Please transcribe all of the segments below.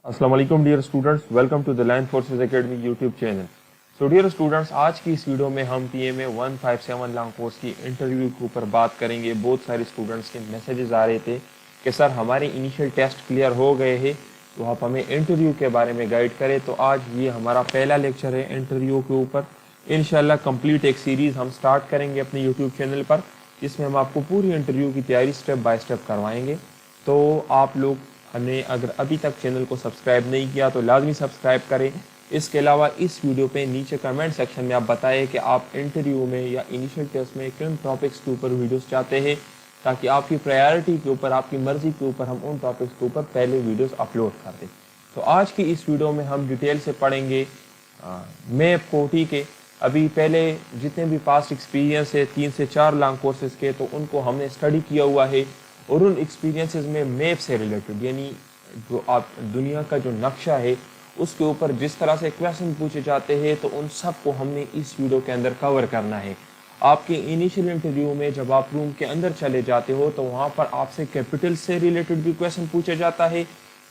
अस्सलाम वालेकुम dear students, welcome to the Land Forces Academy YouTube channel. So dear students, आज की इस वीडियो में हम पीएमए 157 लॉन्ग कोर्स की इंटरव्यू के ऊपर बात करेंगे। बहुत सारे स्टूडेंट्स के मैसेजेस आ रहे थे कि सर हमारे इनिशियल टेस्ट क्लियर हो गए हैं, तो आप हमें इंटरव्यू के बारे में गाइड करें। तो आज ये हमारा पहला लेक्चर है इंटरव्यू के ऊपर। इंशाल्लाह कंप्लीट एक सीरीज़ हम स्टार्ट करेंगे अपने यूट्यूब चैनल पर, जिसमें हम आपको पूरी इंटरव्यू की तैयारी स्टेप बाय स्टेप करवाएंगे। तो आप लोग हमने अगर अभी तक चैनल को सब्सक्राइब नहीं किया तो लाजमी सब्सक्राइब करें। इसके अलावा इस वीडियो पे नीचे कमेंट सेक्शन में आप बताएं कि आप इंटरव्यू में या इनिशियल टेस्ट में किन टॉपिक्स के ऊपर वीडियोस चाहते हैं, ताकि आपकी प्रायोरिटी के ऊपर, आपकी मर्जी के ऊपर हम उन टॉपिक्स के ऊपर पहले वीडियोस अपलोड कर दें। तो आज की इस वीडियो में हम डिटेल से पढ़ेंगे मैप को। ठीक है, अभी पहले जितने भी पास्ट एक्सपीरियंस है 3 से 4 लॉन्ग कोर्सेज के, तो उनको हमने स्टडी किया हुआ है और उन एक्सपीरियंसेस में मैप से रिलेटेड, यानी जो आप दुनिया का जो नक्शा है उसके ऊपर जिस तरह से क्वेश्चन पूछे जाते हैं, तो उन सब को हमने इस वीडियो के अंदर कवर करना है। आपके इनिशियल इंटरव्यू में जब आप रूम के अंदर चले जाते हो तो वहाँ पर आपसे कैपिटल से रिलेटेड भी क्वेश्चन पूछा जाता है,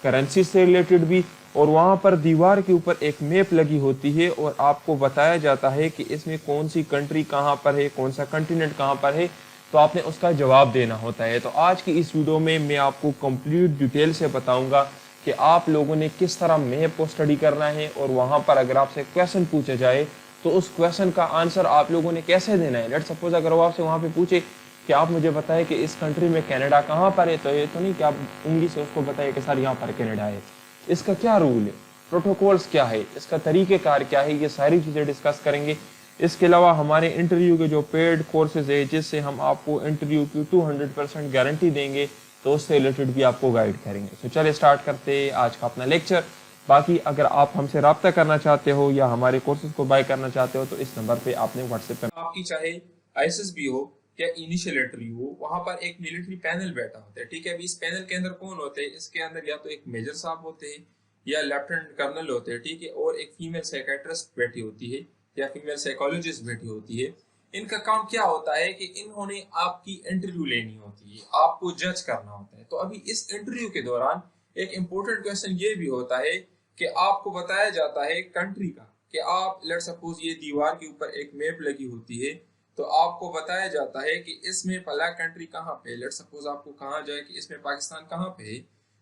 करेंसी से रिलेटेड भी, और वहाँ पर दीवार के ऊपर एक मैप लगी होती है और आपको बताया जाता है कि इसमें कौन सी कंट्री कहाँ पर है, कौन सा कंटिनेंट कहाँ पर है, तो आपने उसका जवाब देना होता है। तो आज की इस वीडियो में मैं आपको कंप्लीट डिटेल से बताऊंगा कि आप लोगों ने किस तरह मैप को स्टडी करना है, और वहाँ पर अगर आपसे क्वेश्चन पूछा जाए तो उस क्वेश्चन का आंसर आप लोगों ने कैसे देना है। लेट सपोज अगर वो आपसे वहाँ पे पूछे कि आप मुझे बताएं कि इस कंट्री में कनाडा कहाँ पर है, तो ये तो नहीं कि आप उंगली से उसको बताइए कि सर यहाँ पर कनाडा है। इसका क्या रूल है, प्रोटोकॉल्स क्या है, इसका तरीक़ेकार क्या है, ये सारी चीज़ें डिस्कस करेंगे। इसके अलावा हमारे इंटरव्यू के जो पेड कोर्सेज है, जिससे हम आपको इंटरव्यू की 200% गारंटी देंगे, तो उससे रिलेटेड भी आपको गाइड करेंगे। तो चलिए स्टार्ट करते हैं आज का अपना लेक्चर। बाकी अगर आप हमसे रब्ता करना चाहते हो या हमारे कोर्सेज को बाय करना चाहते हो तो इस नंबर पे आपने व्हाट्सएप पे, आपकी चाहे आईएसएसबी हो या इनिशियल इंटरव्यू हो, वहां पर एक मिलिट्री पैनल बैठा होता है। ठीक है, अभी इस पैनल के अंदर कौन होते हैं? इसके अंदर या तो एक मेजर साहब होते हैं या लेफ्टिनेंट कर्नल होते हैं। ठीक है, और एक फीमेल साइकेट्रिस्ट बैठी होती है या फीमेल साइकोलॉजिस्ट बैठी होती है। इनका काम क्या होता है कि इन्होंने आपकी इंटरव्यू लेनी होती है, आपको जज करना होता है। तो अभी इस इंटरव्यू के दौरान एक इम्पोर्टेंट क्वेश्चन ये भी होता है कि आपको बताया जाता है कंट्री का, कि आप लेट सपोज ये दीवार के ऊपर एक मैप लगी होती है, तो आपको बताया जाता है कि इसमें पहला कंट्री कहाँ पे। लेट सपोज आपको कहा जाए कि इसमें पाकिस्तान कहाँ पे है,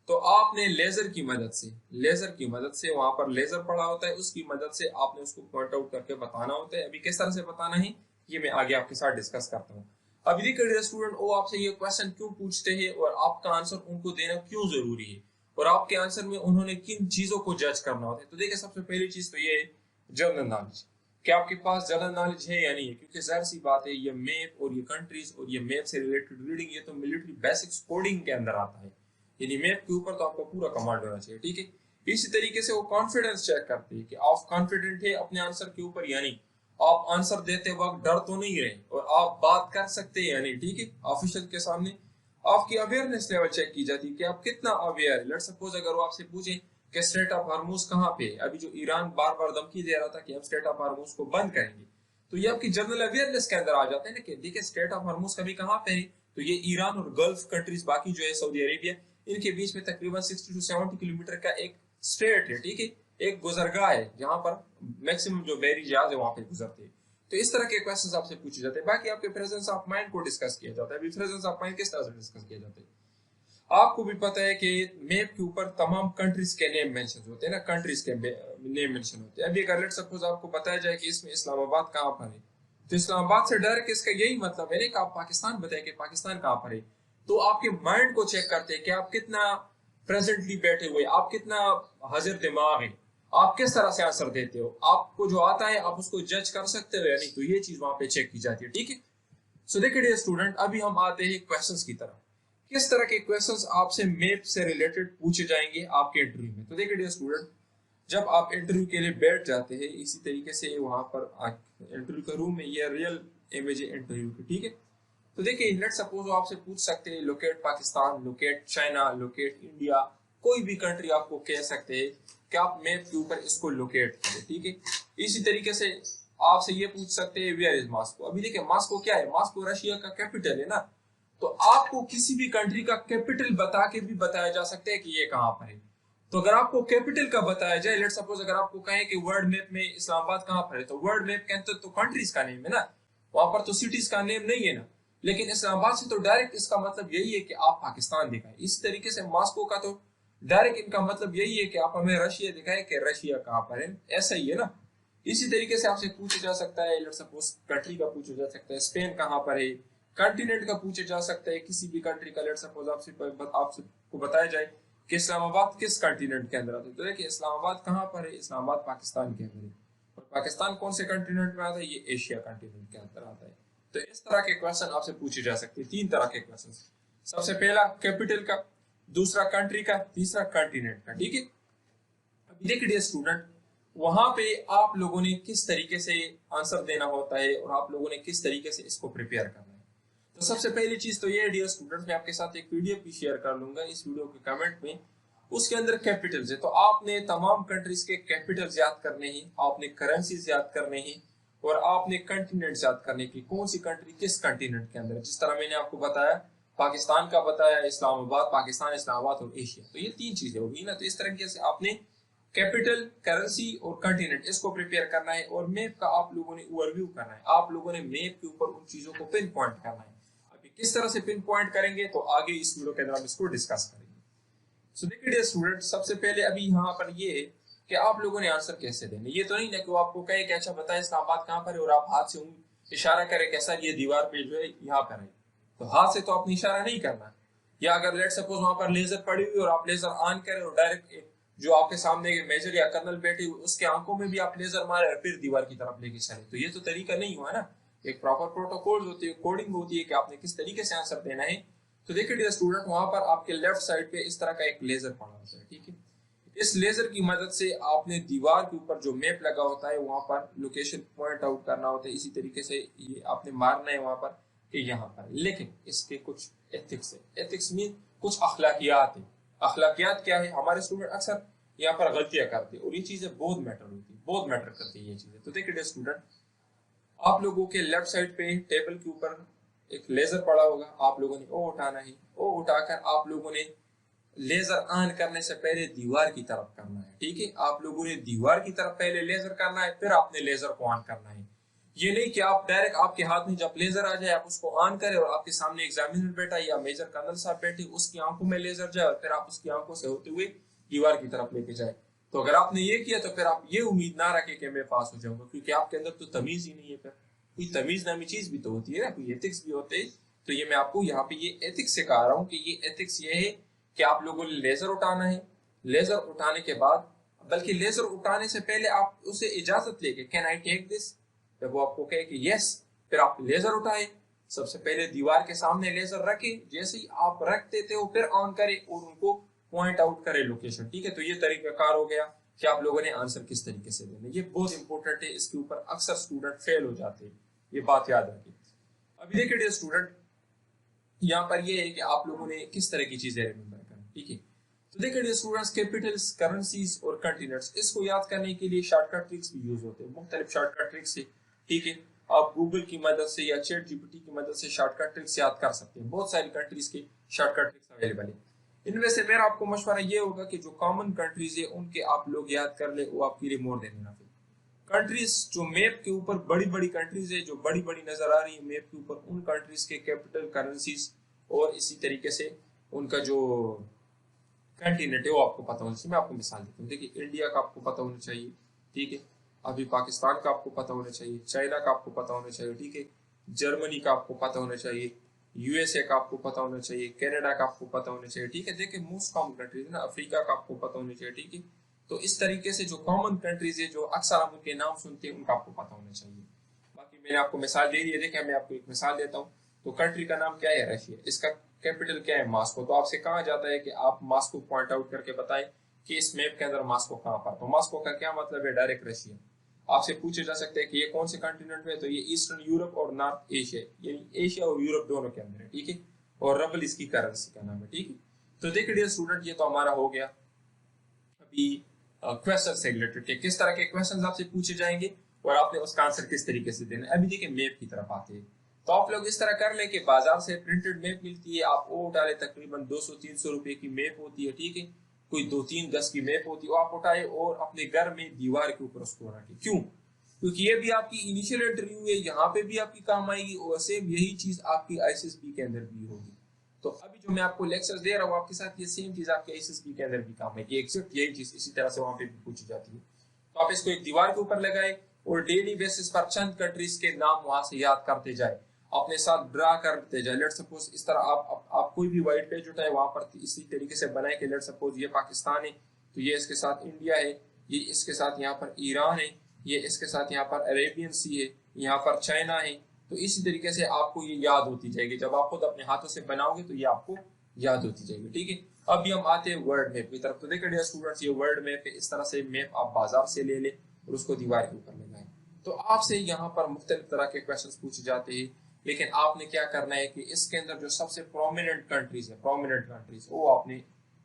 तो आपने लेजर की मदद से वहां पर लेजर पड़ा होता है, उसकी मदद से आपने उसको पॉइंट आउट करके बताना होता है। अभी किस तरह से बताना है ये मैं आगे आपके साथ डिस्कस करता हूँ। अभी देखिए स्टूडेंट, वो आपसे ये क्वेश्चन क्यों पूछते हैं और आपका आंसर उनको देना क्यों जरूरी है, और आपके आंसर में उन्होंने किन चीजों को जज करना होता है। तो देखिए, सबसे पहली चीज तो ये है जनरल नॉलेज, कि आपके पास जनरल नॉलेज है या नहीं है। क्योंकि जाहिर सी बात है, ये मैप और ये कंट्रीज और ये मैप से रिलेटेड रीडिंग, ये तो मिलिट्री बेसिक्स कोडिंग के अंदर आता है, यानी मैप के ऊपर तो आपको पूरा कमांड होना चाहिए। ठीक है, इसी तरीके से वो कॉन्फिडेंस चेक करते हैं कि आप कॉन्फिडेंट है अपने आंसर के ऊपर, यानी आप आंसर देते वक्त डर तो नहीं रहे और आप बात कर सकते हैं यानी। ठीक है, ऑफिशियल के सामने आपकी अवेयरनेस लेवल चेक की जाती है कि आप कितना अवेयर है। लेट सपोज अगर वो आपसे पूछे कि स्टेट ऑफ हार्मूज कहाँ पे है, अभी जो ईरान बार बार धमकी दे रहा था कि हम स्टेट ऑफ हार्मूज को बंद करेंगे, तो ये आपकी जनरल अवेयरनेस के अंदर आ जाते हैं ना कि देखिए स्टेट ऑफ हार्मूज कभी कहाँ पे है, तो ये ईरान और गल्फ कंट्रीज बाकी जो है सऊदी अरेबिया, इनके बीच में तकरीबन 60 to 70 किलोमीटर का एक स्ट्रेट है। ठीक है, एक गुजरगाह है जहां पर मैक्सिमम जो बहरी जहाज है वहां पे गुजरते हैं। तो इस तरह के क्वेश्चंस आपसे पूछे जाते हैं। बाकी आपके प्रेजेंस ऑफ माइंड को डिस्कस किया जाता है। अभी प्रेजेंस ऑफ माइंड किस तरह से डिस्कस किया जाता है, आपको भी पता है कि मैप के ऊपर तमाम कंट्रीज के नेम मेंशन होते हैं ना, कंट्रीज के नेम मेंशन होते हैं। अभी अगर लेट सपोज आपको बताया जाए कि इसमें इस्लामाबाद कहाँ पर है, तो इस्लामाबाद से डायरेक्ट इसका यही मतलब है कि आप पाकिस्तान बताए कि पाकिस्तान कहाँ पर है। तो आपके माइंड को चेक करते हैं कि आप कितना प्रेजेंटली बैठे हुए, आप कितना हाजिर दिमाग है, आप किस तरह से आंसर देते हो, आपको जो आता है आप उसको जज कर सकते हो या नहीं। तो ये चीज वहां पे चेक की जाती है। ठीक है, सो देखिए स्टूडेंट, अभी हम आते हैं क्वेश्चंस की तरफ। किस तरह के क्वेश्चंस आपसे मैप से रिलेटेड पूछे जाएंगे आपके इंटरव्यू में। तो देखिए स्टूडेंट, जब आप इंटरव्यू के लिए बैठ जाते हैं, इसी तरीके से वहां पर इंटरव्यू का रूम में ये रियल इमेज है इंटरव्यू की। ठीक है, तो देखिए लेट सपोज आपसे पूछ सकते हैं locate Pakistan, locate China, locate India, कोई भी कंट्री आपको कह सकते हैं कि आप मैप के ऊपर इसको लोकेट करें। ठीक है, इसी तरीके से आपसे ये पूछ सकते हैं वेयर इज मॉस्को। अभी देखिए मॉस्को क्या है, मॉस्को रशिया का कैपिटल है ना, तो आपको किसी भी कंट्री का कैपिटल बता के भी बताया जा सकता है कि ये कहाँ पर है। तो अगर आपको कैपिटल का बताया जाए, लेट सपोज अगर आपको कहें कि वर्ल्ड मैप में इस्लामाबाद कहाँ पर है, तो वर्ल्ड मैप के अंदर तो कंट्रीज का नेम है ना, वहां पर तो सिटीज का नेम नहीं है ना। लेकिन इस्लामाबाद से तो डायरेक्ट इसका मतलब यही है कि आप पाकिस्तान दिखाएं। इस तरीके से मॉस्को का तो डायरेक्ट इनका मतलब यही है कि आप हमें रशिया दिखाएं कि रशिया कहाँ पर है, ऐसा ही है ना। इसी तरीके से आपसे पूछा जा सकता है, लेट सपोज कंट्री का पूछा जा सकता है, स्पेन कहाँ पर है, कंटिनेंट का पूछा जा सकता है, किसी भी कंट्री का। लेट सपोज आपसे को बताया जाए कि इस्लामाबाद किस कंटिनेंट के अंदर आता है, तो देखिए इस्लामाबाद कहाँ पर है, इस्लामाबाद पाकिस्तान के अंदर है। और पाकिस्तान कौन से कंटिनेंट में आता है, ये एशिया कंटिनेंट के अंदर आता है। तो इस तरह के क्वेश्चन आपसे पूछे जा सकते हैं, 3 तरह के क्वेश्चन। सबसे पहला कैपिटल का, दूसरा कंट्री का, तीसरा कंटिनेंट का, ठीक है। अभी देखिए डियर स्टूडेंट, वहां पे आप लोगों ने किस तरीके से आंसर देना होता है और आप लोगों ने किस तरीके से इसको प्रिपेयर करना है। तो सबसे पहली चीज तो ये डियर स्टूडेंट, मैं आपके साथ एक पीडीएफ भी शेयर कर लूंगा इस वीडियो के कमेंट में, उसके अंदर कैपिटल्स है। तो आपने तमाम कंट्रीज के कैपिटल्स याद करने हैं, आपने करेंसीज याद करने हैं, और आपने कंटिनेंट्स याद करने की, कौन सी कंट्री किस कंटिनेंट के अंदर। जिस तरह मैंने आपको बताया, पाकिस्तान का बताया, इस्लामाबाद, पाकिस्तान, इस्लामाबाद और एशिया, तो ये 3 चीजें होगी ना। तो इस तरीके से आपने कैपिटल, करेंसी और कंटिनेंट इसको प्रिपेयर करना है, और मैप का आप लोगों ने ओवरव्यू करना है। आप लोगों ने मैप के ऊपर उन चीजों को पिन पॉइंट करना है। अभी किस तरह से पिन पॉइंट करेंगे तो आगे इस वीडियो के अंदर हम इसको डिस्कस करेंगे। सो देखिए डियर स्टूडेंट, सबसे पहले अभी यहाँ पर ये है कि आप लोगों ने आंसर कैसे देने। ये तो नहीं ना कि वो आपको कहे कि अच्छा बताए इस्लामाबाद कहाँ पर है, और आप हाथ से इशारा करें कैसा ये दीवार पे जो है यहाँ पर है, तो हाथ से तो आपने इशारा नहीं करना। या अगर लेट सपोज वहां पर लेजर पड़ी हुई और आप लेजर ऑन करें और डायरेक्ट जो आपके सामने मेजर या कर्नल बैठे हुए उसके आंखों में भी आप लेजर मारे और फिर दीवार की तरफ लेके चले, तो ये तो तरीका नहीं हुआ ना। एक प्रॉपर प्रोटोकॉल होती है, कोडिंग होती है कि आपने किस तरीके से आंसर देना है। तो देखिए डियर स्टूडेंट, वहां पर आपके लेफ्ट साइड पे इस तरह का एक लेजर पड़ा होता है, ठीक है। इस लेजर की मदद से आपने दीवार के ऊपर जो मैप लगा होता है वहां पर लोकेशन पॉइंट आउट करना होता है। इसी तरीके से ये आपने मारना है वहां पर कि यहाँ पर। लेकिन इसके कुछ एथिक्स है। एथिक्स मीन कुछ अखलाकियात है। अखलाकियात क्या है, हमारे स्टूडेंट अक्सर यहाँ पर गलतियां करते हैं और ये चीजें बहुत मैटर होती है, बहुत मैटर करती है ये चीजें। तो देखिए डियर स्टूडेंट, आप लोगों के लेफ्ट साइड पे टेबल के ऊपर एक लेजर पड़ा होगा, आप लोगों ने ओ उठाना है। ओ उठाकर आप लोगों ने लेजर ऑन करने से पहले दीवार की तरफ करना है, ठीक है। आप लोगों ने दीवार की तरफ पहले लेजर करना है, फिर आपने लेजर को ऑन करना है। ये नहीं कि आप डायरेक्ट आपके हाथ में जब लेजर आ जाए आप उसको ऑन करें और आपके सामने एग्जामिनर बैठा या मेजर कर्नल साहब बैठे, उसकी आंखों में लेजर जाए और फिर आप उसकी आंखों से होते हुए दीवार की तरफ लेके जाए। तो अगर आपने ये किया तो फिर आप ये उम्मीद ना रखें कि मैं पास हो जाऊंगा, क्योंकि आपके अंदर तो तमीज ही नहीं है। फिर कोई तमीज नामी चीज भी तो होती है ना, कोई एथिक्स भी होते हैं। तो ये मैं आपको यहाँ पे ये एथिक्स सिखा रहा हूँ कि ये एथिक्स ये है कि आप लोगों ने लेजर उठाना है। लेजर उठाने के बाद, बल्कि लेजर उठाने से पहले आप उसे इजाजत लेके, कैन आई टेक दिस, जब वो आपको कहे कि यस, फिर आप लेजर उठाए। सबसे पहले दीवार के सामने लेजर रखे, जैसे ही आप रख देते हो फिर ऑन करें और उनको पॉइंट आउट करे लोकेशन, ठीक है। तो ये तरीकाकार हो गया कि आप लोगों ने आंसर किस तरीके से देना। ये बहुत इंपॉर्टेंट है, इसके ऊपर अक्सर स्टूडेंट फेल हो जाते हैं, ये बात याद रखिए। अभी देखिए डियर स्टूडेंट, यहाँ पर ये है कि आप लोगों ने किस तरह की चीजें रिमेंबर करनी, ठीक है। तो देखिए डियर स्टूडेंट्स, कैपिटल्स, करेंसीज और कंटिनेंट्स, इसको याद करने के लिए शॉर्टकट ट्रिक्स भी यूज होते हैं, मुख्तलिफ शॉर्टकट ट्रिक्स है, ठीक है। आप गूगल की मदद से या चैट जीपीटी की मदद से शॉर्टकट ट्रिक्स याद कर सकते हैं। बहुत सारी कंट्रीज के शॉर्टकट ट्रिक्स अवेलेबल है। इनमें से मेरा आपको मशवरा ये होगा कि जो कॉमन कंट्रीज है उनके आप लोग याद कर ले, वो आपके लिए मोर देन इनफ है। कंट्रीज जो मैप के ऊपर बड़ी बड़ी कंट्रीज है, जो बड़ी बड़ी नजर आ रही है मैप के ऊपर, उन कंट्रीज के कैपिटल, करेंसीज और इसी तरीके से उनका जो कंटिनेंट है वो आपको पता होना चाहिए। मैं आपको मिसाल देता हूँ, देखिए इंडिया का आपको पता होना चाहिए, ठीक है। अभी पाकिस्तान का आपको पता होना चाहिए, चाइना का आपको पता होना चाहिए, ठीक है। जर्मनी का आपको पता होना चाहिए, यूएसए का आपको पता होना चाहिए, कनाडा का आपको पता होना चाहिए, ठीक है। देखिए मोस्ट कॉमन कंट्रीज है ना, अफ्रीका का आपको पता होना चाहिए, ठीक है। तो इस तरीके से जो कॉमन कंट्रीज है, जो अक्सर हम उनके नाम सुनते हैं, उनका आपको पता होना चाहिए। बाकी मैंने आपको मिसाल दे दी है, देखिए मैं आपको एक मिसाल देता हूँ। तो कंट्री का नाम क्या है, रशिया, इसका कैपिटल क्या है, मॉस्को। तो आपसे कहा जाता है कि आप मॉस्को पॉइंट आउट करके बताएं कि इस मैप के अंदर मॉस्को कहाँ पर। तो मॉस्को का क्या मतलब है, डायरेक्ट रशिया। आपसे पूछे जा सकते हैं कि ये कौन से कॉन्टिनेंट में, तो ये ईस्टर्न यूरोप और नॉर्थ एशिया, यानी एशिया और यूरोप दोनों के अंदर है, ठीक है। और रबल इसकी करेंसी का नाम है, ठीक है। तो देखिए डियर स्टूडेंट, ये तो हमारा हो गया अभी क्वेश्चन से रिलेटेड के किस तरह के क्वेश्चन आपसे पूछे जाएंगे और आपने उसका आंसर किस तरीके से देना है। अभी देखिए मैप की तरफ आते हैं। तो आप लोग इस तरह कर ले कि बाजार से प्रिंटेड मैप मिलती है, आप वो उठा ले, तकरीबन 200-300 रुपए की मैप होती है, ठीक है। कोई 2-3 गज की मैप होती है, वो आप उठाए और अपने घर में दीवार के ऊपर उसको रखें। क्यों? क्योंकि ये भी आपकी इनिशियल इंटरव्यू है, यहाँ पे भी आपकी काम आएगी और सेम यही चीज आपकी आईएसएसबी के अंदर भी होगी। तो अभी जो मैं आपको लेक्चर्स दे रहा हूँ आपके साथ, ये सेम चीज आपके आईएसएसबी के अंदर भी काम है कि एग्जैक्ट यही चीज इसी तरह से वहां पे भी पूछी जाती है। तो आप इसको एक दीवार के ऊपर लगाए और डेली बेसिस पर चंद कंट्रीज के नाम वहां से याद करते जाए, अपने साथ ड्रा करते जाए। लेट सपोज इस तरह आप कोई भी व्हाइट पेज उठाए, वहां पर इसी तरीके से बनाए कि लेट सपोज ये पाकिस्तान है तो ये इसके साथ इंडिया है, ये इसके साथ यहाँ पर ईरान है, ये इसके साथ यहाँ पर अरेबियन सी है, यहाँ पर चाइना है। तो इसी तरीके से आपको ये याद होती जाएगी। जब आप खुद अपने हाथों से बनाओगे तो ये आपको याद होती जाएगी। ठीक है, अभी हम आते हैं वर्ल्ड मैप की तरफ। तो देखिए डियर स्टूडेंट्स, ये वर्ल्ड मैप है। इस तरह से मैप आप बाजार से ले ले और उसको दीवार के ऊपर लगाएं। तो आपसे यहाँ पर मुख्तलिफ तरह के क्वेश्चन पूछे जाते हैं, लेकिन आपने क्या करना है कि इसके अंदर जो सबसे प्रोमिनेंट कंट्रीज है, प्रोमिनेंट कंट्रीज वो आपने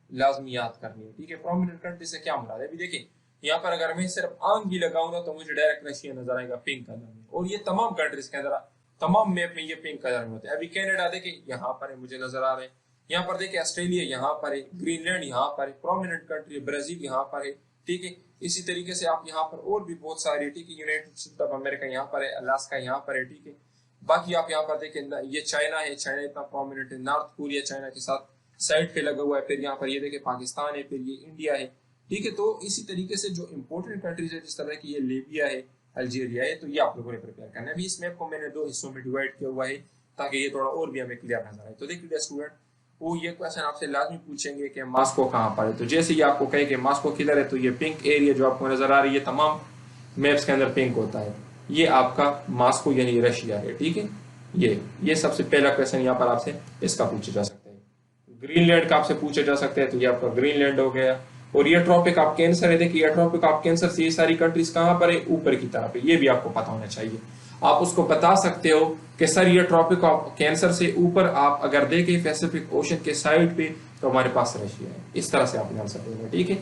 लाजमी याद करनी है। ठीक है, प्रोमिनेंट कंट्री से क्या मुराद है? अभी देखिए यहाँ पर अगर मैं सिर्फ आंख भी लगाऊं ना तो मुझे डायरेक्ट रशिया नजर आएगा पिंक कलर में, और ये तमाम कंट्रीज के अंदर तमाम मैप में ये पिंक कलर में होते हैं। अभी कनाडा देखिए यहाँ पर है, मुझे नजर आ रहे हैं। यहाँ पर देखिए ऑस्ट्रेलिया यहाँ पर है, ग्रीनलैंड यहाँ पर है, प्रोमिनेंट कंट्री ब्राजील यहाँ पर है। ठीक है, इसी तरीके से आप यहाँ पर और भी बहुत सारी, ठीक है, यूनाइटेड स्टेट ऑफ अमेरिका यहाँ पर है, अलास्का यहाँ पर है। ठीक है, बाकी आप यहाँ पर देखें ये चाइना है, चाइना इतना प्रोमिनेंट है, नॉर्थ कोरिया चाइना के साथ साइड पे लगा हुआ है, फिर यहाँ पर ये देखें पाकिस्तान है, फिर ये इंडिया है। ठीक है, तो इसी तरीके से जो इंपोर्टेंट कंट्रीज है, जिस तरह की ये लीबिया है, अल्जीरिया है, तो ये आप लोगों ने प्रिपेयर करना है। अभी इस मैप को मैंने 2 हिस्सों में डिवाइड किया हुआ है ताकि ये थोड़ा और भी हमें क्लियर नजर आए। तो देखिए स्टूडेंट, वो ये क्वेश्चन आपसे लाजमी पूछेंगे कि मॉस्को कहाँ पर है। तो जैसे ही आपको कहे कि मॉस्को किधर है, तो ये पिंक एरिया जो आपको नजर आ रही है, तमाम मैप्स के अंदर पिंक होता है, ये आपका मॉस्को यानी रशिया है। ठीक है, ये सबसे पहला क्वेश्चन यहाँ पर आपसे इसका पूछा जा सकता है। ग्रीनलैंड का आपसे पूछा जा सकता है, तो ये आपका ग्रीनलैंड हो गया। और ये ट्रॉपिक ऑफ कैंसर है, देखिए ये ट्रॉपिक ऑफ कैंसर से ये सारी कंट्रीज कहाँ पर है? ऊपर की तरफ है। ये भी आपको पता होना चाहिए। आप उसको बता सकते हो कि सर ये ट्रॉपिक ऑफ कैंसर से ऊपर आप अगर देखें पैसिफिक ओशन के साइड पे तो हमारे पास रशिया है। इस तरह से आपने आंसर देना। ठीक है,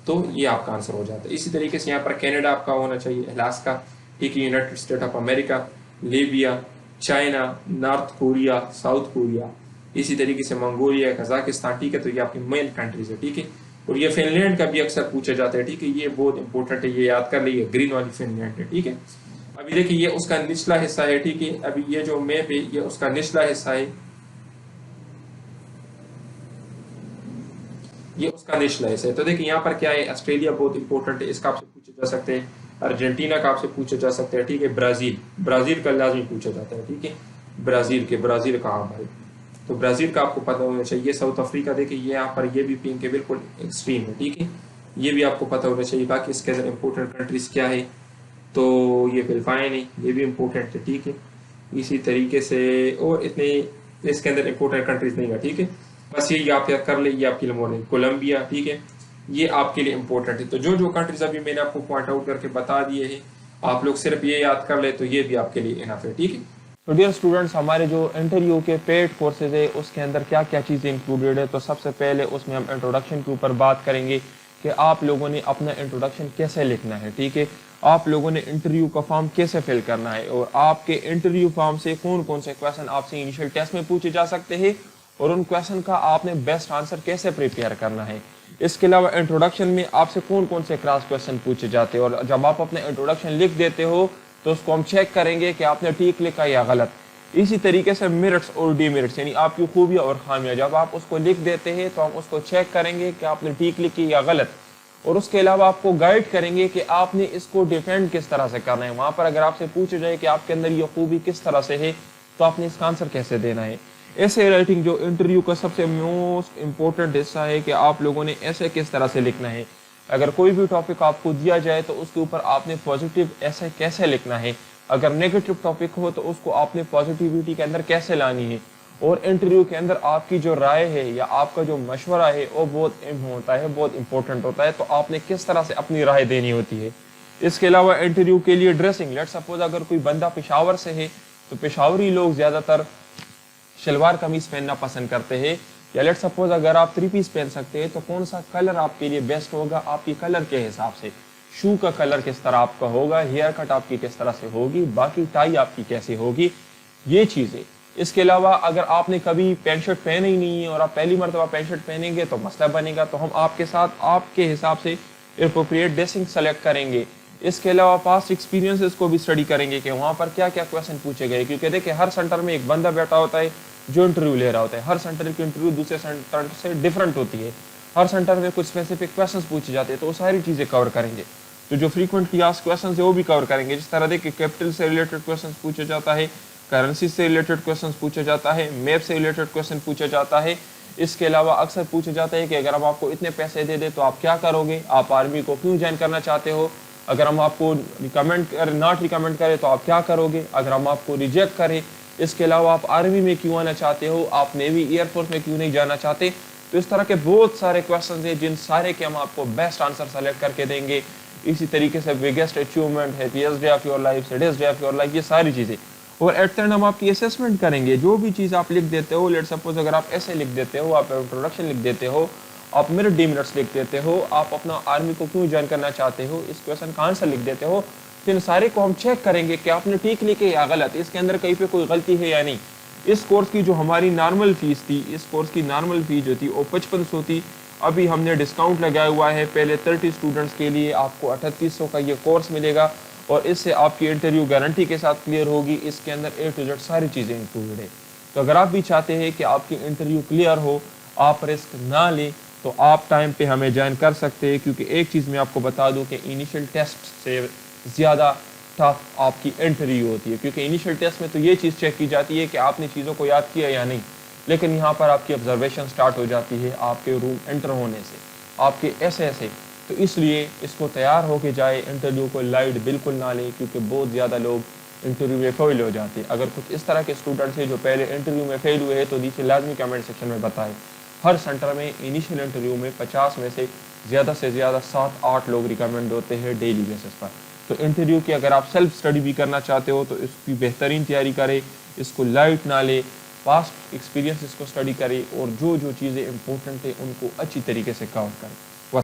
तो ये आपका आंसर हो जाता है। इसी तरीके से यहाँ पर कनाडा आपका होना चाहिए, अलास्का, ठीक है, United state of America, Libya, China, north Korea, south Korea, इसी तरीके से मंगोलिया, कजाकिस्तान। ठीक है, तो ये आपकी मेन कंट्रीज है। ठीक है, और ये फिनलैंड का भी अक्सर पूछा जाता है। ठीक है, ये बहुत इंपॉर्टेंट है, ये याद कर लीजिए, ग्रीन वाली फिनलैंड है। ठीक है, अभी देखिए ये उसका निचला हिस्सा है। ठीक है, अभी ये जो मैप है ये उसका निचला हिस्सा है, ये उसका निचला हिस्सा है। तो देखिए यहाँ पर क्या है, ऑस्ट्रेलिया बहुत इंपॉर्टेंट है, इसका आपसे पूछे जा सकते हैं। अर्जेंटीना का आपसे पूछा जा सकता है। ठीक है, ब्राजील का लाजमी पूछा जाता है। ठीक है, ब्राजील कहाँ पर है, तो ब्राजील का आपको पता होना चाहिए। साउथ अफ्रीका देखिए ये यहाँ पर ये भी पिंक है, बिल्कुल एक्सट्रीम है। ठीक है, ये भी आपको पता होना चाहिए। बाकी इसके अंदर इंपोर्टेंट कंट्रीज क्या है, तो ये फिलिपाइन है, ये भी इम्पोर्टेंट है। ठीक है, इसी तरीके से और इतने इसके अंदर इंपोर्टेंट कंट्रीज नहीं है। ठीक है, बस ये आप याद कर ले, ये आपके लिए मोर है, कोलंबिया। ठीक है, ये आपके लिए इंपॉर्टेंट है। तो जो कंट्रीज अभी मैंने आपको पॉइंट आउट करके बता दिए हैं, आप लोग सिर्फ ये याद कर ले तो ये भी आपके लिए इनफ है। ठीक है, तो डियर स्टूडेंट्स, हमारे जो इंटरव्यू के पेड कोर्सेज है उसके अंदर क्या क्या चीज़ें इंक्लूडेड है। तो सबसे पहले उसमें हम इंट्रोडक्शन के ऊपर बात करेंगे कि आप लोगों ने अपना इंट्रोडक्शन कैसे लिखना है। ठीक है, आप लोगों ने इंटरव्यू का फॉर्म कैसे फिल करना है, और आपके इंटरव्यू फॉर्म से कौन कौन से क्वेश्चन आपसे इनिशियल टेस्ट में पूछे जा सकते हैं, और उन क्वेश्चन का आपने बेस्ट आंसर कैसे प्रिपेयर करना है। इसके अलावा इंट्रोडक्शन में आपसे कौन कौन से क्रॉस क्वेश्चन पूछे जाते हैं, और जब आप अपना इंट्रोडक्शन लिख देते हो तो उसको हम चेक करेंगे कि आपने ठीक लिखा या गलत। इसी तरीके से मेरिट्स और डीमेरिट्स यानी आपकी खूबियां और खामियां, जब आप उसको लिख देते हैं तो हम उसको चेक करेंगे कि आपने ठीक लिखी या गलत, और उसके अलावा आपको गाइड करेंगे कि आपने इसको डिफेंड किस तरह से करना है। वहां पर अगर आपसे पूछे जाए कि आपके अंदर ये खूबी किस तरह से है तो आपने इसका आंसर कैसे देना है। ऐसे राइटिंग जो इंटरव्यू का सबसे मोस्ट इंपॉर्टेंट हिस्सा है कि आप लोगों ने ऐसे किस तरह से लिखना है। अगर कोई भी टॉपिक आपको दिया जाए तो उसके ऊपर आपने पॉजिटिव ऐसे कैसे लिखना है, अगर नेगेटिव टॉपिक हो तो उसको आपने पॉजिटिविटी के अंदर कैसे लानी है, और इंटरव्यू के अंदर आपकी जो राय है या आपका जो मशवरा है वो बहुत अहम होता है, बहुत इंपॉर्टेंट होता है। तो आपने किस तरह से अपनी राय देनी होती है। इसके अलावा इंटरव्यू के लिए ड्रेसिंग, लेट सपोज अगर कोई बंदा पेशावर से है तो पेशावरी लोग ज्यादातर शलवार कमीज पहनना पसंद करते हैं, या लेट सपोज अगर आप 3 पीस पहन सकते हैं तो कौन सा कलर आपके लिए बेस्ट होगा आपकी कलर के हिसाब से। शू का कलर किस तरह आपका होगा, हेयर कट आपकी किस तरह से होगी, बाकी टाई आपकी कैसे होगी, ये चीजें اس کے علاوہ اگر آپ نے کبھی پینٹ شرٹ پہنے ہی نہیں ہے اور آپ پہلی مرتبہ پینٹ شرٹ پہنیں گے تو مسئلہ بنے گا، تو ہم آپ کے ساتھ آپ کے حساب سے اپروپریٹ ڈریسنگ سلیکٹ کریں گے۔ اس کے علاوہ پاسٹ ایکسپیرینسز کو بھی اسٹڈی کریں گے کہ وہاں پر کیا کیا کویشچن پوچھے گئے، کیونکہ دیکھیں ہر سینٹر میں ایک بندہ بیٹھا ہوتا ہے جو انٹرویو لے رہا ہوتا ہے، ہر سینٹر کی انٹرویو دوسرے سینٹر سے ڈیفرنٹ ہوتی ہے، ہر سینٹر میں کچھ اسپیسیفک کویشچنز پوچھے جاتے ہیں، تو وہ ساری چیزیں کور کریں گے۔ تو جو فریکوینٹلی آسکڈ کویشچنز ہیں وہ بھی کور کریں گے، جس طرح دیکھیں کیپٹل سے ریلیٹڈ کویشچنز پوچھا جاتا ہے، کرنسی سے ریلیٹڈ کویشچنز پوچھا جاتا ہے، میپ سے ریلیٹڈ کویشچن پوچھا جاتا ہے۔ اس کے علاوہ اکثر پوچھا جاتا ہے کہ اگر ہم آپ کو اتنے پیسے دے دیں تو آپ کیا کرو گے، آپ آرمی کو کیوں جوائن کرنا چاہتے ہو، اگر ہم آپ کو ناٹ ریکمینڈ کریں تو آپ کیا کرو گے، اگر ہم آپ کو ریجیکٹ کریں، اس کے علاوہ آپ آرمی میں کیوں آنا چاہتے ہو، آپ نیوی ایئر فورس میں کیوں نہیں جانا چاہتے۔ تو اس طرح کے بہت سارے کویشچنز ہیں جن سارے کے ہم آپ کو بیسٹ آنسر سلیکٹ کر کے دیں گے۔ اسی طریقے سے biggest achievement, happiest day of your life, saddest day of your life, یہ ساری چیزیں، اور ایٹ اینڈ ہم آپ کی اسیسمنٹ کریں گے۔ جو بھی چیز آپ لکھ دیتے ہو، لیٹ سپوز اگر آپ ایسے لکھ دیتے ہو، آپ انٹروڈکشن لکھ دیتے ہو، آپ میرٹ ڈیمرٹس لکھ دیتے ہو، آپ اپنا آرمی کو کیوں جوائن کرنا چاہتے ہو، اس کویشچن کا آنسر لکھ دیتے ہو، تو ان سارے کو ہم چیک کریں گے کہ آپ نے ٹھیک لکھے یا غلط، اس کے اندر کہیں پہ کوئی غلطی ہے یا نہیں۔ اس کورس کی جو ہماری نارمل فیس تھی، اس کورس کی نارمل فیس جو تھی وہ 5500 تھی، ابھی ہم نے ڈسکاؤنٹ لگایا ہوا ہے، پہلے 30 اسٹوڈنٹس کے لیے آپ کو 3800 کا یہ کورس ملے گا، اور اس سے آپ کی انٹرویو گارنٹی کے ساتھ کلیئر ہوگی۔ اس کے اندر A to Z ساری چیزیں انکلوڈ ہے۔ تو اگر آپ بھی چاہتے ہیں کہ آپ کی انٹرویو کلیئر ہو، آپ رسک نہ لیں، تو آپ ٹائم پہ ہمیں جوائن کر سکتے ہیں، کیونکہ ایک چیز میں آپ کو بتا دوں کہ انیشل ٹیسٹ سے زیادہ ٹف آپ کی انٹرویو ہوتی ہے، کیونکہ انیشل ٹیسٹ میں تو یہ چیز چیک کی جاتی ہے کہ آپ نے چیزوں کو یاد کیا یا نہیں، لیکن یہاں پر آپ کی آبزرویشن سٹارٹ ہو جاتی ہے آپ کے روم انٹر ہونے سے، آپ کے ایسے ایسے۔ تو اس لیے اس کو تیار ہو کے جائے، انٹرویو کو لائٹ بالکل نہ لیں، کیونکہ بہت زیادہ لوگ انٹرویو میں فیل ہو جاتے ہیں۔ اگر کچھ اس طرح کے اسٹوڈنٹس ہیں جو پہلے انٹرویو میں فیل ہوئے ہیں تو نیچے لازمی کمنٹ سیکشن میں بتائیں۔ ہر سینٹر میں انیشیل انٹرویو میں 50 میں سے زیادہ 7-8 لوگ ریکمینڈ ہوتے ہیں ڈیلی بیسس پر۔ تو انٹرویو کی اگر آپ سیلف اسٹڈی بھی کرنا چاہتے ہو تو اس کی بہترین تیاری کریں، اس کو لائٹ نہ لیں، پاسٹ ایکسپیرینس اس کو اسٹڈی کریں، اور جو چیزیں امپورٹنٹ ہیں ان کو اچھی طریقے سے کور کریں۔